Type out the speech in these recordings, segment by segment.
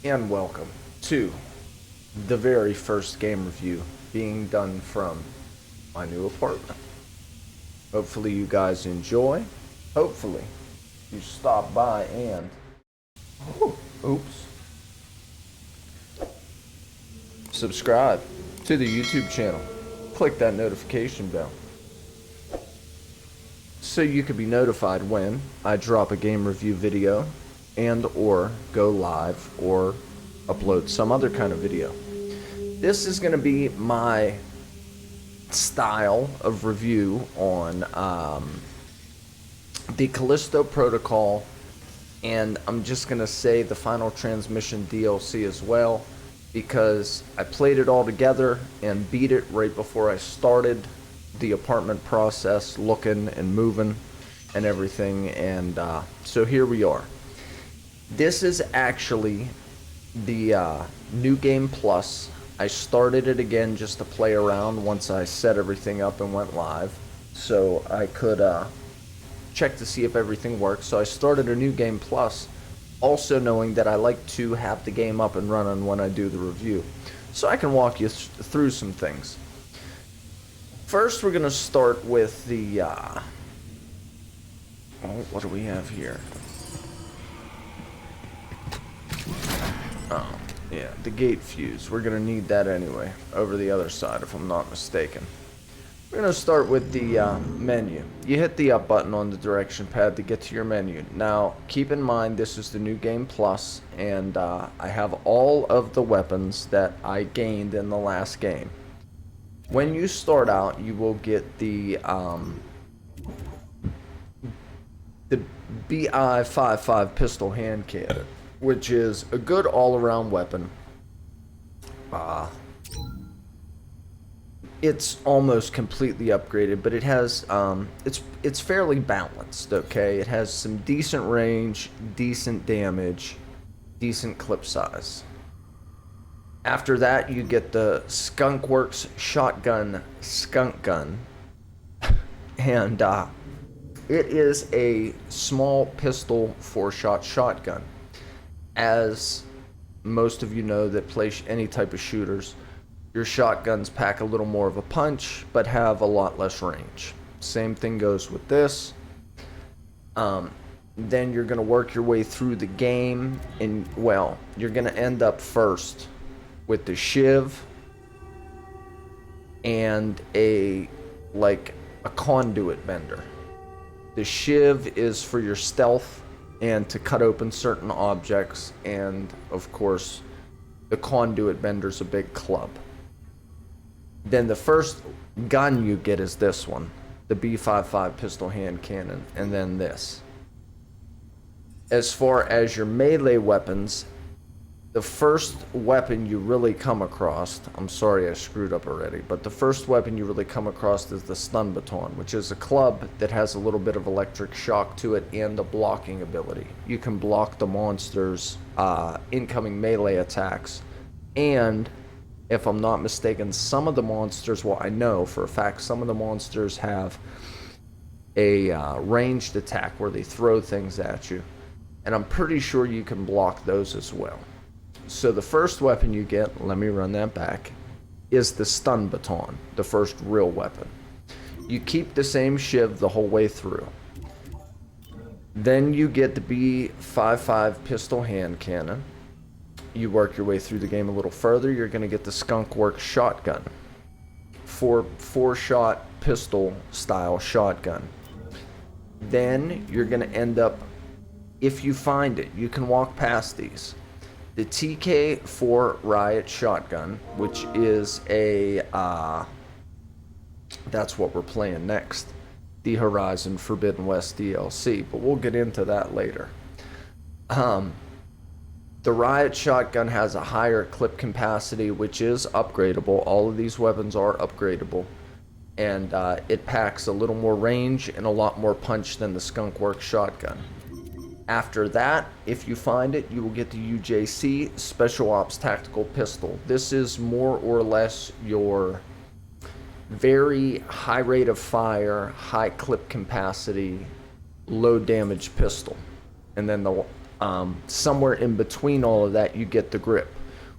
and welcome to the very first game review being done from my new apartment. Hopefully you guys enjoy. Hopefully you stop by and oops, subscribe to the YouTube channel. Click that notification bell so you can be notified when I drop a game review video and or go live or upload some other kind of video. This is going to be my style of review on the Callisto Protocol, and I'm just going to say the Final Transmission DLC as well, because I played it all together and beat it right before I started the apartment process, looking and moving and everything, and so here we are. This is actually the New Game Plus. I started it again just to play around once I set everything up and went live, so I could check to see if everything works. So I started a New Game Plus, also knowing that I like to have the game up and running when I do the review, so I can walk you through some things. First, we're going to start with the what do we have here? Oh, yeah, the gate fuse. We're going to need that anyway, over the other side if I'm not mistaken. We're going to start with the menu. You hit the up button on the direction pad to get to your menu. Now, keep in mind this is the New Game Plus, and I have all of the weapons that I gained in the last game. When you start out, you will get the BI-55 pistol hand cannon, which is a good all-around weapon. It's almost completely upgraded, but it has it's fairly balanced. Okay, it has some decent range, decent damage, decent clip size. After that, you get the Skunk Works shotgun skunk gun, and it is a small pistol 4-shot shotgun. As most of you know that play any type of shooters, your shotguns pack a little more of a punch but have a lot less range. Same thing goes with this. Then you're going to work your way through the game, and well, you're going to end up first with the shiv and a conduit bender. The shiv is for your stealth and to cut open certain objects, and of course the conduit bender's a big club. Then the first gun you get is this one, the B55 pistol hand cannon, and then this. As far as your melee weapons, the first weapon you really come across, I'm sorry I screwed up already, but the first weapon you really come across is the stun baton, which is a club that has a little bit of electric shock to it and a blocking ability. You can block the monster's incoming melee attacks, and if I'm not mistaken, some of the monsters, well, I know for a fact some of the monsters have a ranged attack where they throw things at you, and I'm pretty sure you can block those as well. So the first weapon you get, let me run that back, is the stun baton, the first real weapon. You keep the same shiv the whole way through. Then you get the B55 pistol hand cannon. You work your way through the game a little further, you're going to get the Skunk Works shotgun. 4-shot pistol style shotgun. Then you're going to end up, if you find it, you can walk past these. The TK4 Riot shotgun, which is a, that's what we're playing next. The Horizon Forbidden West DLC, but we'll get into that later. The Riot shotgun has a higher clip capacity, which is upgradable. All of these weapons are upgradable. And it packs a little more range and a lot more punch than the Skunk Works shotgun. After that, if you find it, you will get the UJC Special Ops Tactical Pistol. This is more or less your very high rate of fire, high clip capacity, low damage pistol. And then the Somewhere in between all of that, you get the grip,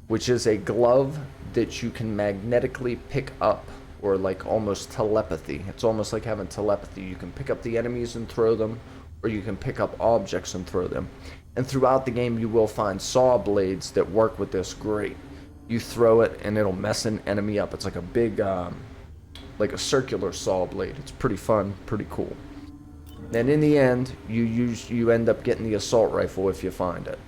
which is a glove that you can magnetically pick up, or like almost telepathy. It's almost like having telepathy. You can pick up the enemies and throw them, or you can pick up objects and throw them. And throughout the game, you will find saw blades that work with this great. You throw it and it'll mess an enemy up. It's like a big, like a circular saw blade. It's pretty fun, pretty cool. And in the end, you end up getting the assault rifle if you find it.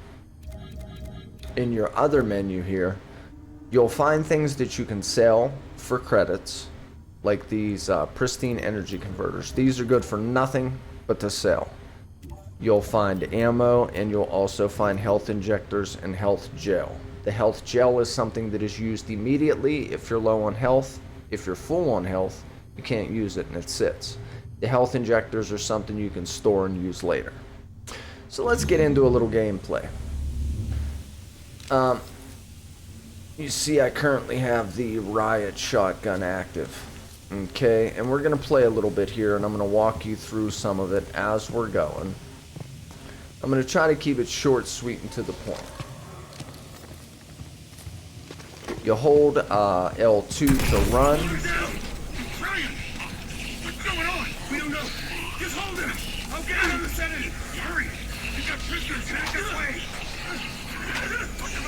In your other menu here, you'll find things that you can sell for credits, like these pristine energy converters. These are good for nothing but to sell. You'll find ammo, and you'll also find health injectors and health gel. The health gel is something that is used immediately if you're low on health. If you're full on health, you can't use it and it sits. The health injectors are something you can store and use later. So let's get into a little gameplay. You see I currently have the riot shotgun active. Okay, and we're going to play a little bit here, and I'm going to walk you through some of it as we're going. I'm going to try to keep it short, sweet, and to the point. You hold L2 to run. Brian! What's going on? We don't know. Just hold him. I'll get him on the sedative. Hurry. You got prisoners headed this way. Knock him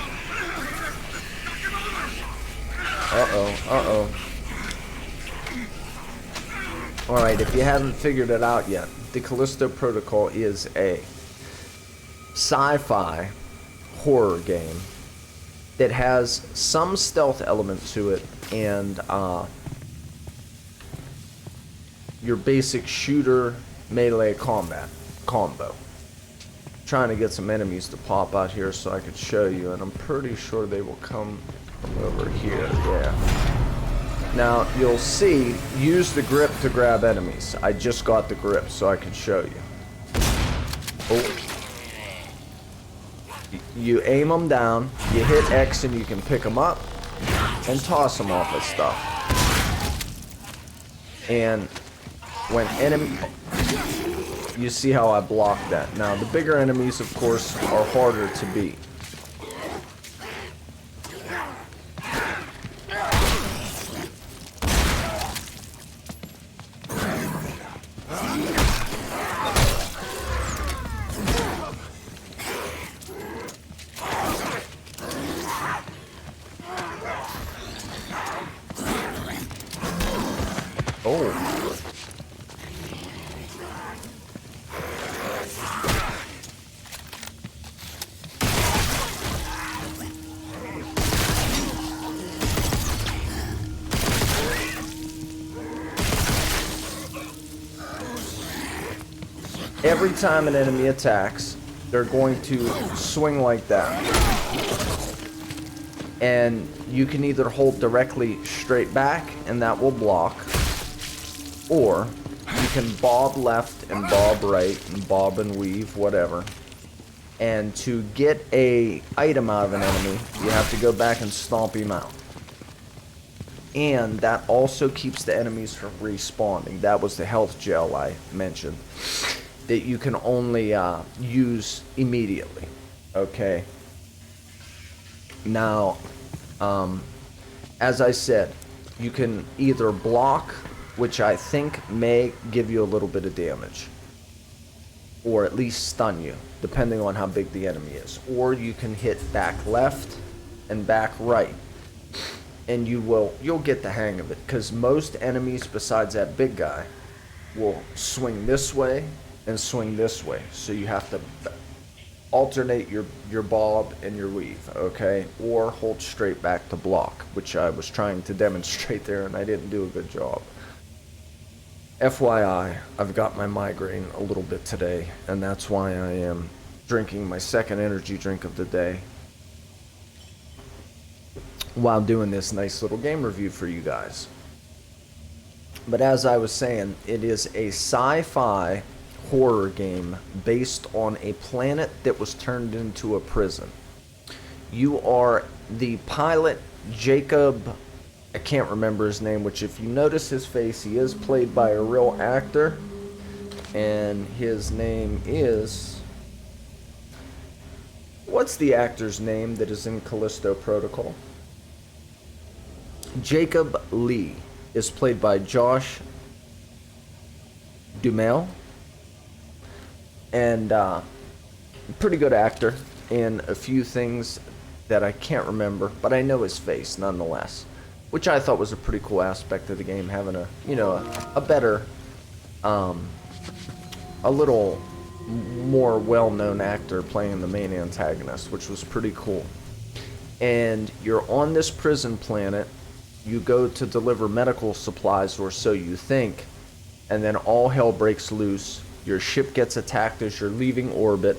Uh-oh. Alright, if you haven't figured it out yet, the Callisto Protocol is a sci-fi horror game that has some stealth element to it, and your basic shooter melee combat combo. Trying to get some enemies to pop out here so I could show you, and I'm pretty sure they will come from over here. Yeah. Now you'll see, use the grip to grab enemies. I just got the grip so I can show you. Oh. You aim them down, you hit X and you can pick them up and toss them off of stuff. And when enemy, you see how I blocked that. Now the bigger enemies, of course, are harder to beat. Oh. Every time an enemy attacks, they're going to swing like that. And you can either hold directly straight back, and that will block, or you can bob left and bob right and bob and weave, whatever. And to get a item out of an enemy, you have to go back and stomp him out. And that also keeps the enemies from respawning. That was the health gel I mentioned, that you can only use immediately. Okay. Now, as I said, you can either block, which I think may give you a little bit of damage, or at least stun you, depending on how big the enemy is. Or you can hit back left and back right, and you'll get the hang of it, because most enemies besides that big guy will swing this way and swing this way, so you have to alternate your bob and your weave, okay? Or hold straight back to block, which I was trying to demonstrate there and I didn't do a good job. FYI, I've got my migraine a little bit today, and that's why I am drinking my second energy drink of the day while doing this nice little game review for you guys. But as I was saying, it is a sci-fi horror game based on a planet that was turned into a prison. You are the pilot, Jacob, I can't remember his name, which if you notice his face, he is played by a real actor, and his name is What's the actor's name that is in Callisto Protocol? Jacob Lee is played by Josh Duhamel, and pretty good actor in a few things that I can't remember, but I know his face nonetheless, which I thought was a pretty cool aspect of the game, having a, you know, a better, a little more well-known actor playing the main antagonist, which was pretty cool. And you're on this prison planet. You go to deliver medical supplies, or so you think, and then all hell breaks loose. Your ship gets attacked as you're leaving orbit.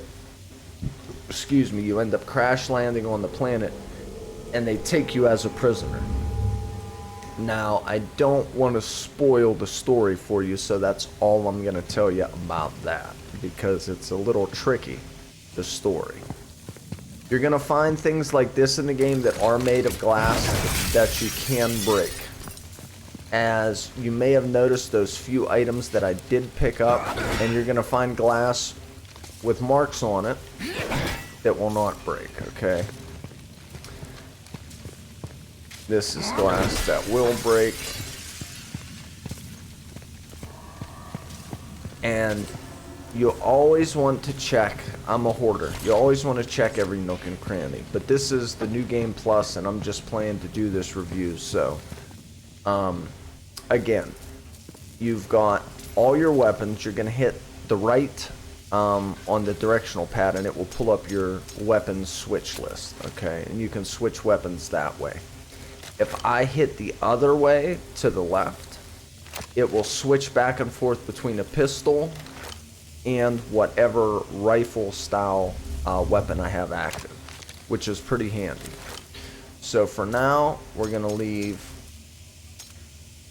Excuse me, you end up crash landing on the planet, and they take you as a prisoner. Now, I don't want to spoil the story for you, so that's all I'm going to tell you about that, because it's a little tricky, the story. You're going to find things like this in the game that are made of glass that you can break. As you may have noticed, those few items that I did pick up, and you're going to find glass with marks on it that will not break, okay? This is glass that will break. And you always want to check. I'm a hoarder. You always want to check every nook and cranny. But this is the new game plus, and I'm just playing to do this review. So, again, you've got all your weapons. You're going to hit the right on the directional pad, and it will pull up your weapons switch list. Okay, and you can switch weapons that way. If I hit the other way to the left, it will switch back and forth between a pistol and whatever rifle style weapon I have active, which is pretty handy. So for now, we're going to leave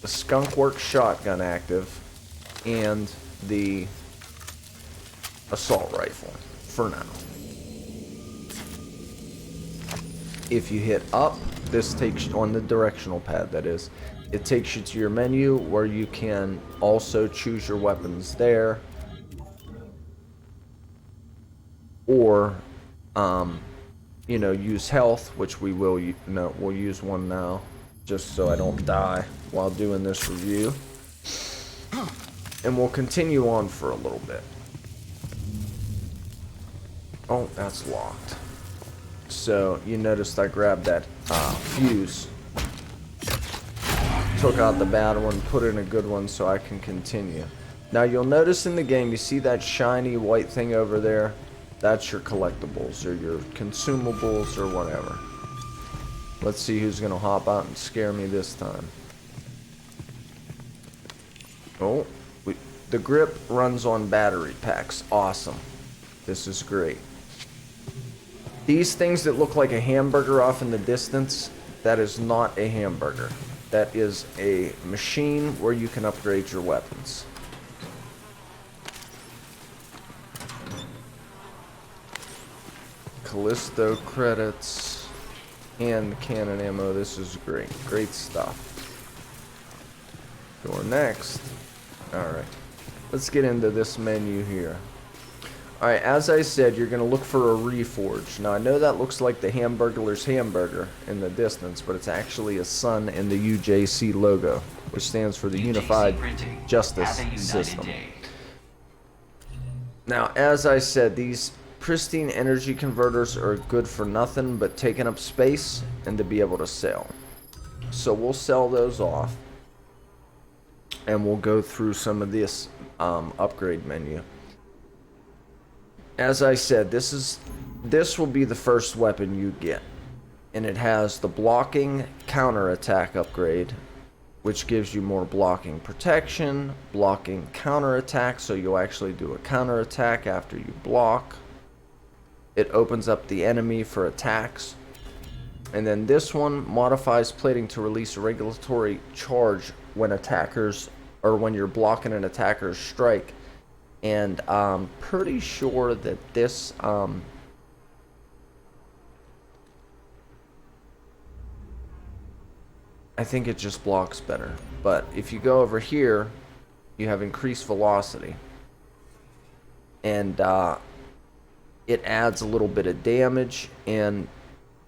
the Skunkworks shotgun active and the assault rifle for now. If you hit up, this takes you on the directional pad, that is, it takes you to your menu where you can also choose your weapons there, or you know, use health, which we will we'll use one now just so I don't die while doing this review, and we'll continue on for a little bit. Oh, that's locked. So you noticed I grabbed that fuse, took out the bad one, put in a good one so I can continue. Now you'll notice in the game, you see that shiny white thing over there? That's your collectibles or your consumables or whatever. Let's see who's gonna hop out and scare me this time. Oh, the grip runs on battery packs. Awesome. This is great. These things that look like a hamburger off in the distance, that is not a hamburger. That is a machine where you can upgrade your weapons. Callisto credits and cannon ammo. This is great. Great stuff. Door next. Alright. Let's get into this menu here. Alright, as I said, you're going to look for a Reforge. Now, I know that looks like the Hamburglar's hamburger in the distance, but it's actually a sun in the UJC logo, which stands for the Unified Justice System. Now, as I said, these pristine energy converters are good for nothing but taking up space and to be able to sell. So we'll sell those off, and we'll go through some of this upgrade menu. As I said, this will be the first weapon you get, and it has the blocking counterattack upgrade, which gives you more blocking protection, blocking counterattack, so you'll actually do a counterattack after you block. It opens up the enemy for attacks. And then this one modifies plating to release a regulatory charge when attackers, or when you're blocking an attacker's strike. And I'm pretty sure that this I think it just blocks better. But if you go over here, you have increased velocity. And it adds a little bit of damage, and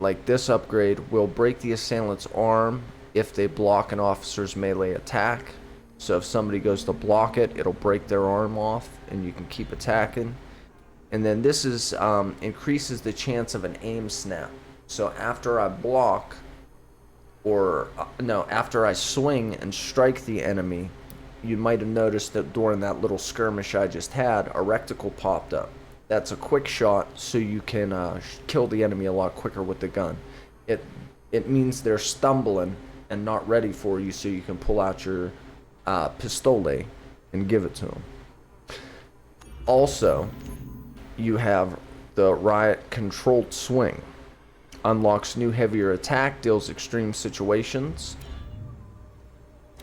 like this upgrade will break the assailant's arm if they block an officer's melee attack. So if somebody goes to block it, it'll break their arm off and you can keep attacking. And then this is increases the chance of an aim snap. So after I block, or no, after I swing and strike the enemy, you might have noticed that during that little skirmish I just had, a reticle popped up. That's a quick shot, so you can kill the enemy a lot quicker with the gun. It means they're stumbling and not ready for you, so you can pull out your pistole and give it to them. Also, you have the Riot Controlled Swing. Unlocks new heavier attack, deals extreme situations,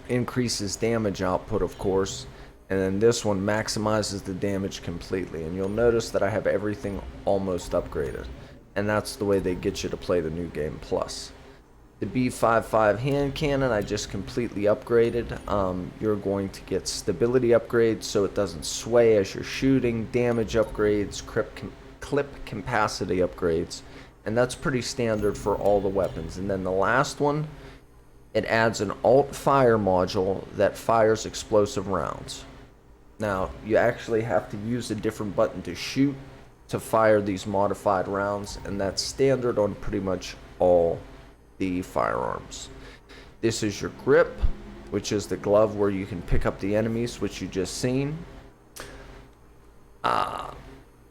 increases damage output, of course, and then this one maximizes the damage completely. And you'll notice that I have everything almost upgraded, and that's the way they get you to play the new game plus. The B55 hand cannon I just completely upgraded. You're going to get stability upgrades so it doesn't sway as you're shooting, damage upgrades, clip capacity upgrades, and that's pretty standard for all the weapons. And then the last one, it adds an alt fire module that fires explosive rounds. Now, you actually have to use a different button to shoot to fire these modified rounds, and that's standard on pretty much all the firearms. This is your grip, which is the glove where you can pick up the enemies, which you just seen.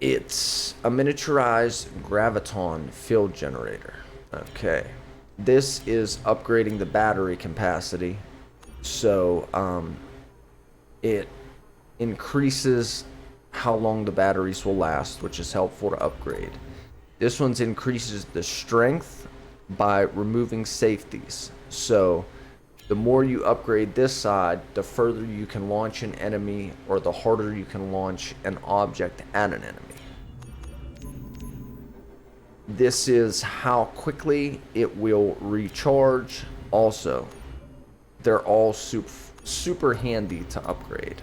It's a miniaturized graviton field generator. Okay, this is upgrading the battery capacity, so it increases how long the batteries will last, which is helpful to upgrade. This one increases the strength by removing safeties. So the more you upgrade this side, the further you can launch an enemy, or the harder you can launch an object at an enemy. This is how quickly it will recharge. Also, they're all super handy to upgrade.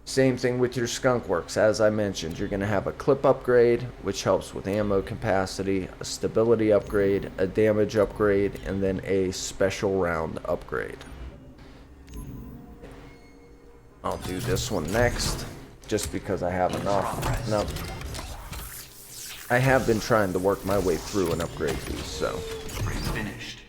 Same thing with your skunk works. As I mentioned, you're going to have a clip upgrade, which helps with ammo capacity, a stability upgrade, a damage upgrade, and then a special round upgrade. I'll do this one next, just because I have enough. Now, I have been trying to work my way through and upgrade these, so. Finished.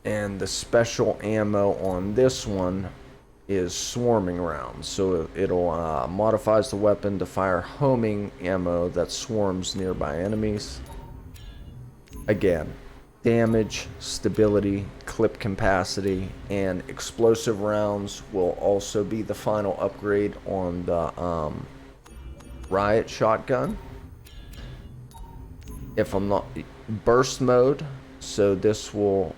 And the special ammo on this one is swarming rounds. So it'll modifies the weapon to fire homing ammo that swarms nearby enemies. Again, damage, stability, clip capacity, and explosive rounds will also be the final upgrade on the riot shotgun. If I'm not, burst mode, so this will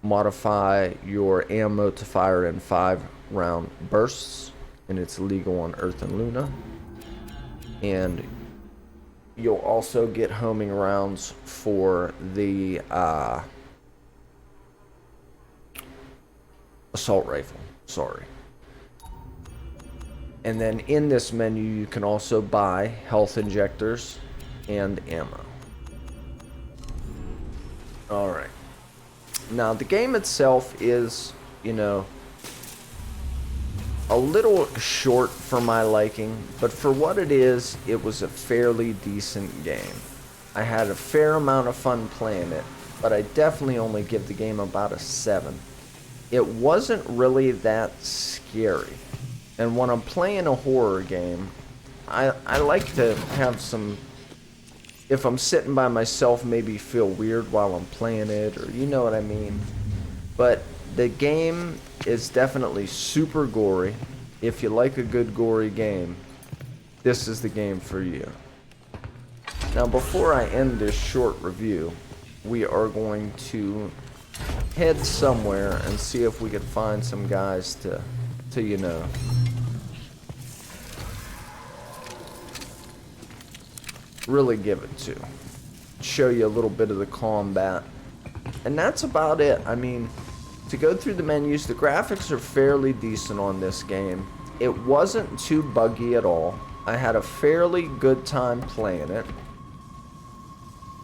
modify your ammo to fire in 5-round bursts, and it's legal on Earth and Luna. And you'll also get homing rounds for the assault rifle. Sorry. And then in this menu you can also buy health injectors and ammo. Alright. Now the game itself is, you know, a little short for my liking, but for what it is, it was a fairly decent game. I had a fair amount of fun playing it, but I definitely only give the game about a 7. It wasn't really that scary. And when I'm playing a horror game, I like to have some, if I'm sitting by myself, maybe feel weird while I'm playing it, or you know what I mean. But the game is definitely super gory. If you like a good gory game, this is the game for you. Now before I end this short review, we are going to head somewhere and see if we can find some guys to you know, really give it to. Show you a little bit of the combat. And that's about it. I mean, to to go through the menus, the graphics are fairly decent on this game. It wasn't too buggy at all. I had a fairly good time playing it.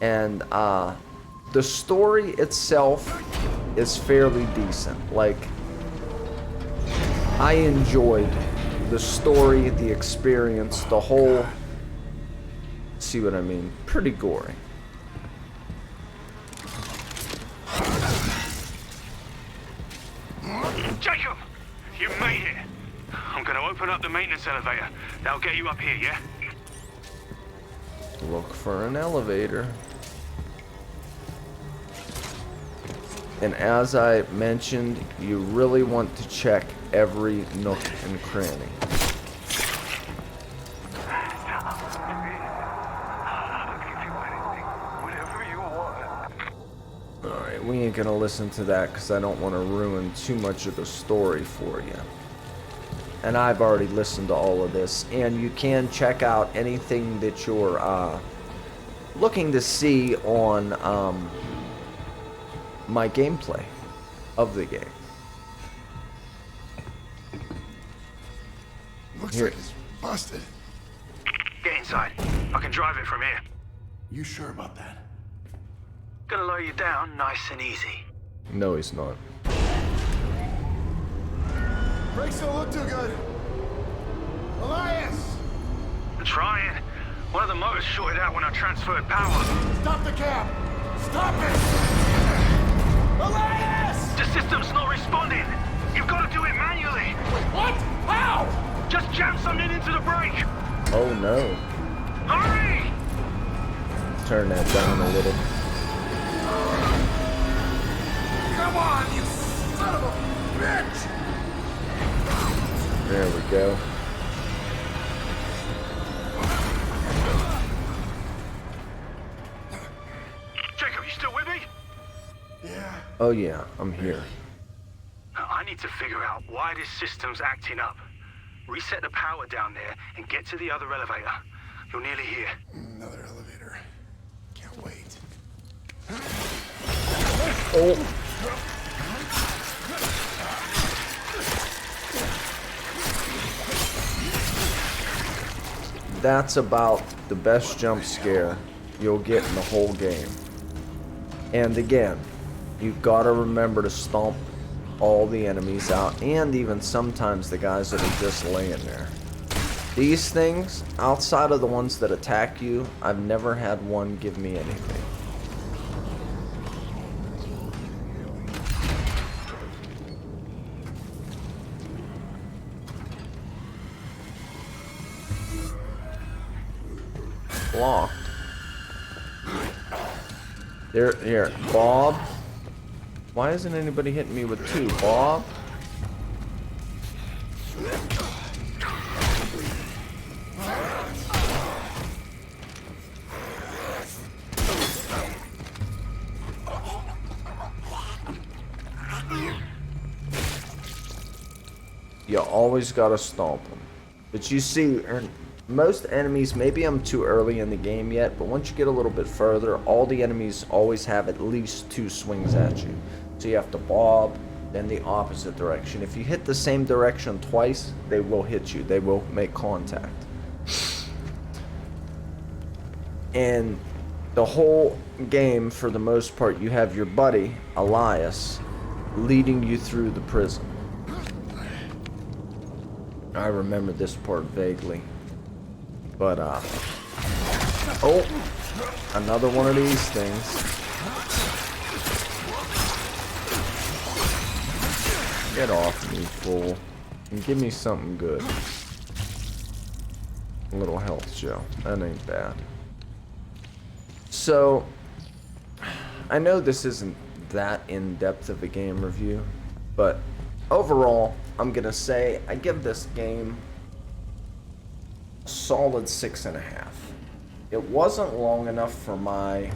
And the story itself is fairly decent. Like, I enjoyed the story, the experience, the whole... See what I mean? Pretty gory. Jacob, you made it. I'm going to open up the maintenance elevator. That'll get you up here, yeah? Look for an elevator. And as I mentioned, you really want to check every nook and cranny. Alright, we ain't gonna listen to that because I don't want to ruin too much of the story for you. And I've already listened to all of this. And you can check out anything that you're looking to see on my gameplay of the game. Looks Here. like it's busted. Get inside. I can drive it from here. You sure about that? Gonna lower you down nice and easy. No, he's not. Brakes don't look too good. Elias! I'm trying. One of the motors shorted out when I transferred power. Stop the cab! Stop it! Elias! The system's not responding. You've got to do it manually. Wait, what? How? Just jam something into the brake. Oh no. Hurry! Turn that down a little. Come on, you son of a bitch! There we go. Jacob, you still with me? Yeah. Oh yeah, I'm here. I need to figure out why this system's acting up. Reset the power down there and get to the other elevator. You're nearly here. Another elevator. Can't wait. Oh. That's about the best jump scare you'll get in the whole game. And again, you've got to remember to stomp all the enemies out, and even sometimes the guys that are just laying there. These things, outside of the ones that attack you, I've never had one give me anything. Locked. Here, Bob. Why isn't anybody hitting me with two, Bob? You always gotta stomp them. But you see, most enemies, maybe I'm too early in the game yet, but once you get a little bit further, all the enemies always have at least two swings at you. So you have to bob, then the opposite direction. If you hit the same direction twice, they will hit you. They will make contact. And the whole game, for the most part, you have your buddy, Elias, leading you through the prison. I remember this part vaguely. But, oh, another one of these things. Get off me, fool. And give me something good. A little health gel. That ain't bad. So, I know this isn't that in-depth of a game review, but overall, I'm gonna say I give this game a solid 6.5. It wasn't long enough for my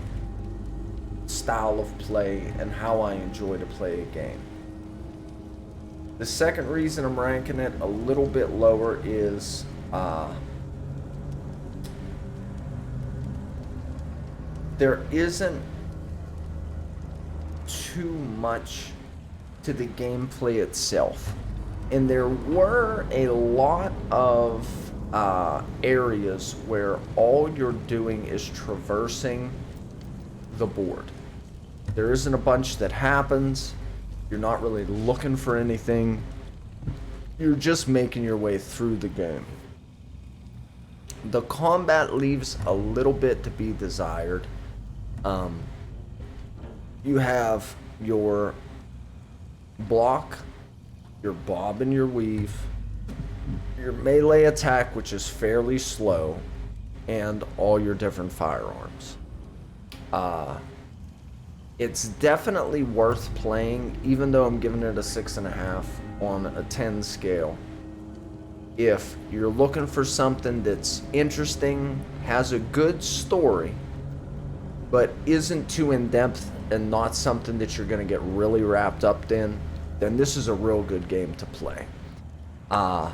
style of play and how I enjoy to play a game. The second reason I'm ranking it a little bit lower is there isn't too much to the gameplay itself. And there were a lot of areas where all you're doing is traversing the board. There isn't a bunch that happens. You're not really looking for anything. You're just making your way through the game. The combat leaves a little bit to be desired. You have your block, your bob and your weave, your melee attack, which is fairly slow, and all your different firearms. It's definitely worth playing, even though I'm giving it a 6.5 on a 10 scale. If you're looking for something that's interesting, has a good story, but isn't too in-depth and not something that you're going to get really wrapped up in, then this is a real good game to play. I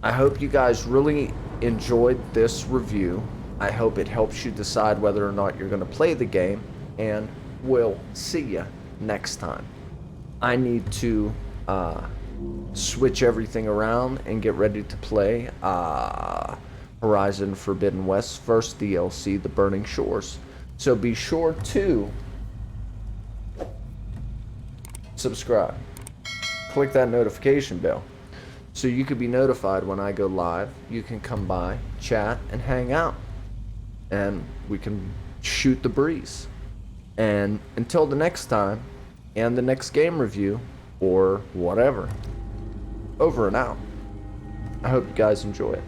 hope you guys really enjoyed this review. I hope it helps you decide whether or not you're going to play the game, and we'll see you next time. I need to switch everything around and get ready to play Horizon Forbidden West's first DLC, The Burning Shores. So be sure to subscribe. Click that notification bell so you can be notified when I go live. You can come by, chat, and hang out, and we can shoot the breeze. And until the next time, and the next game review, or whatever, over and out. I hope you guys enjoy it.